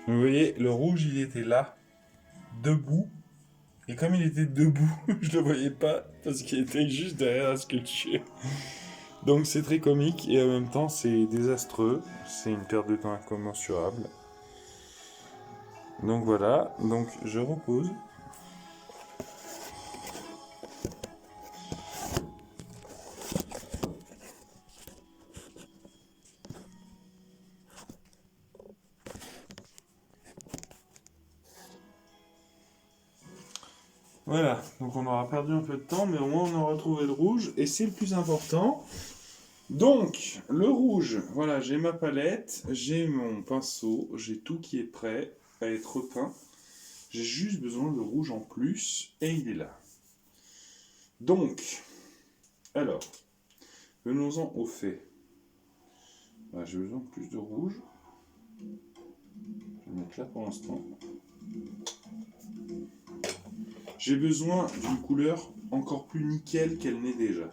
Vous voyez, le rouge, il était là, debout. Et comme il était debout, je le voyais pas parce qu'il était juste derrière la sculpture. Donc c'est très comique et en même temps c'est désastreux. C'est une perte de temps incommensurable. Donc voilà, donc je repose. Voilà, donc on aura perdu un peu de temps, mais au moins on aura trouvé le rouge et c'est le plus important. Donc, le rouge, voilà, j'ai ma palette, j'ai mon pinceau, j'ai tout qui est prêt à être peint. J'ai juste besoin de rouge en plus et il est là. Donc, alors, venons-en au fait. Voilà, j'ai besoin de plus de rouge. Je vais mettre là pour l'instant. J'ai besoin d'une couleur encore plus nickel qu'elle n'est déjà.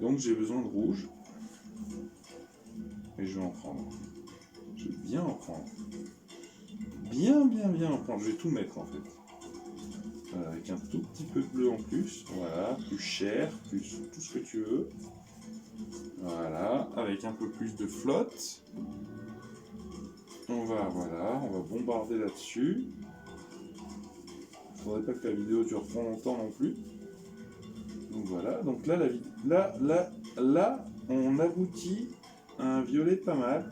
Donc j'ai besoin de rouge. Et je vais en prendre. Je vais bien en prendre. Bien en prendre. Je vais tout mettre en fait. Voilà, avec un tout petit peu de bleu en plus. Voilà, plus cher, plus tout ce que tu veux. Voilà, avec un peu plus de flotte. On va bombarder là-dessus. Faudrait pas que la vidéo dure trop longtemps non plus. Donc voilà, donc là, on aboutit à un violet pas mal.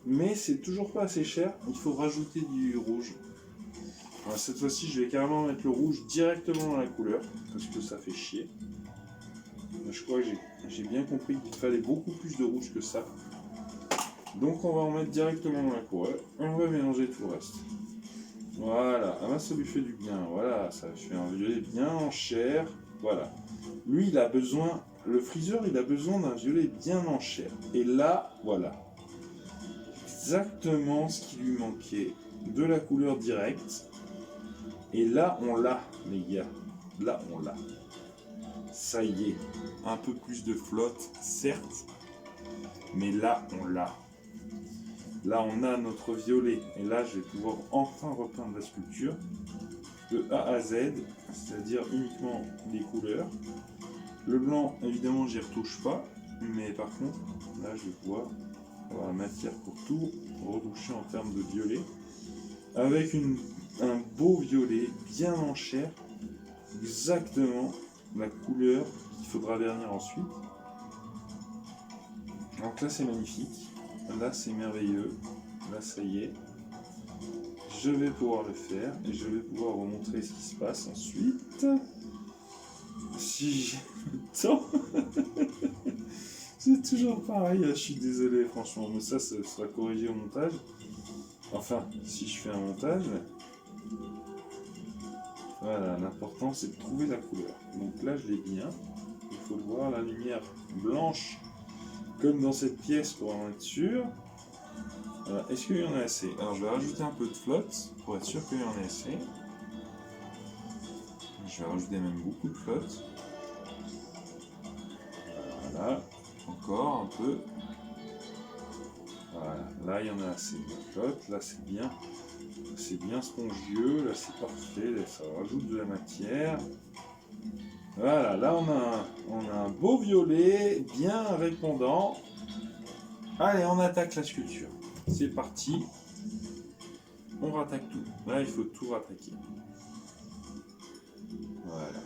Mais c'est toujours pas assez cher, il faut rajouter du rouge. Alors, cette fois-ci, je vais carrément mettre le rouge directement dans la couleur, parce que ça fait chier. Je crois que j'ai bien compris qu'il fallait beaucoup plus de rouge que ça. Donc on va en mettre directement dans la couleur, et on va mélanger tout le reste. Voilà, ah bah, ça lui fait du bien, voilà, ça fait un violet bien en chair, voilà. Lui, il a besoin, le friseur, il a besoin d'un violet bien en chair. Et là, voilà. Exactement ce qui lui manquait. De la couleur directe. Et là, on l'a, les gars. Là, on l'a. Ça y est. Un peu plus de flotte, certes. Mais là, on l'a. Là, on a notre violet. Et là, je vais pouvoir enfin repeindre la sculpture. De A à Z. C'est-à-dire uniquement les couleurs. Le blanc, évidemment, j'y retouche pas. Mais par contre, là, je vais pouvoir avoir la matière pour tout retoucher en termes de violet. Avec un beau violet, bien en chair. Exactement la couleur qu'il faudra vernir ensuite. Donc là, c'est magnifique. Là, c'est merveilleux. Là, ça y est. Je vais pouvoir le faire et je vais pouvoir vous montrer ce qui se passe ensuite. Si j'ai le temps. C'est toujours pareil, je suis désolé franchement, mais ça sera corrigé au montage. Enfin, si je fais un montage. Voilà, l'important c'est de trouver la couleur. Donc là je l'ai bien. Il faut le voir, la lumière blanche comme dans cette pièce pour en être sûr. Voilà. Est-ce qu'il y en a assez? Alors je vais rajouter un peu de flotte pour être sûr qu'il y en a assez. Je vais rajouter même beaucoup de flotte. Voilà, encore un peu. Voilà, là il y en a assez de flotte, là c'est bien spongieux, là c'est parfait, là, ça rajoute de la matière. Voilà, là on a un beau violet, bien répondant. Allez, on attaque la sculpture. C'est parti. On rattaque tout. Là, il faut tout rattaquer. Voilà.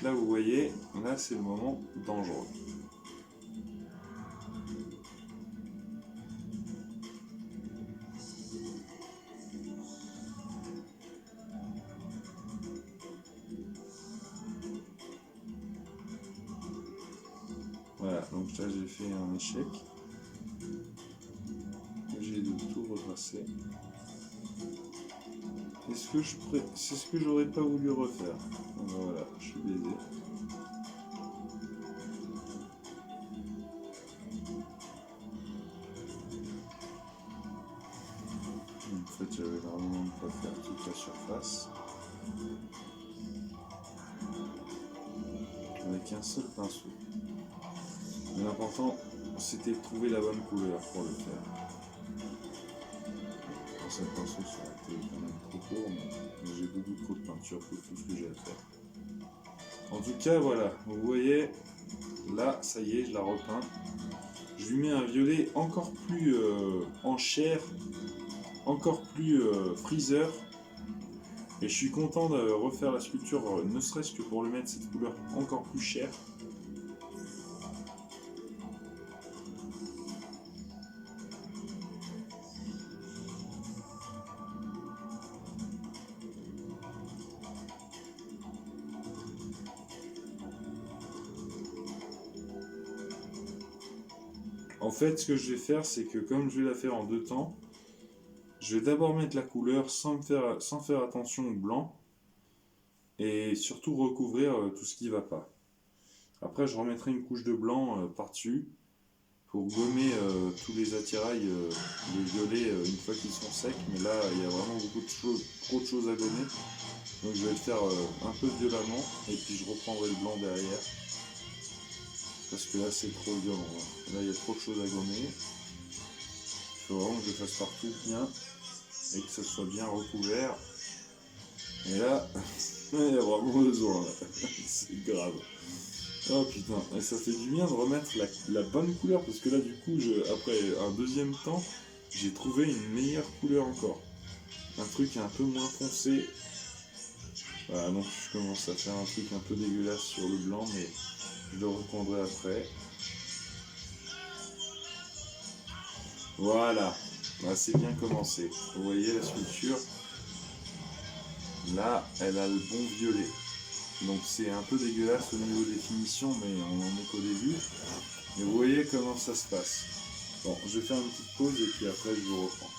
Là, vous voyez, là, c'est le moment dangereux. Voilà, donc là, j'ai fait un échec. J'ai de tout retracer. C'est ce que j'aurais pas voulu refaire. Voilà, je suis baisé. En fait, j'avais vraiment pas faire toute la surface. Avec un seul pinceau. Mais l'important, c'était de trouver la bonne couleur pour le faire. Cette pinceau ça a été quand même trop court, mais j'ai beaucoup trop de peinture pour tout ce que j'ai à faire. En tout cas, voilà, vous voyez, là, ça y est, je la repeins. Je lui mets un violet encore plus en chair, encore plus freezer. Et je suis content de refaire la sculpture, ne serait-ce que pour lui mettre cette couleur encore plus chère. En fait, ce que je vais faire, c'est que comme je vais la faire en 2 temps, je vais d'abord mettre la couleur sans faire attention au blanc et surtout recouvrir tout ce qui ne va pas. Après, je remettrai une couche de blanc par-dessus pour gommer tous les attirails, les violets une fois qu'ils sont secs. Mais là, il y a vraiment trop de choses à gommer. Donc je vais le faire un peu violemment et puis je reprendrai le blanc derrière. Parce que là, c'est trop violent. Là, il y a trop de choses à gommer. Il faut vraiment que je fasse partout bien et que ça soit bien recouvert. Et là, il y a vraiment besoin. C'est grave. Oh putain, et ça fait du bien de remettre la bonne couleur parce que là, du coup, après un deuxième temps, j'ai trouvé une meilleure couleur encore. Un truc un peu moins foncé. Voilà, donc je commence à faire un truc un peu dégueulasse sur le blanc, mais je le reprendrai après. Voilà, là, c'est bien commencé. Vous voyez la sculpture. Là, elle a le bon violet. Donc c'est un peu dégueulasse au niveau des finitions, mais on en est qu'au début. Mais vous voyez comment ça se passe. Bon, je vais faire une petite pause et puis après je vous reprends.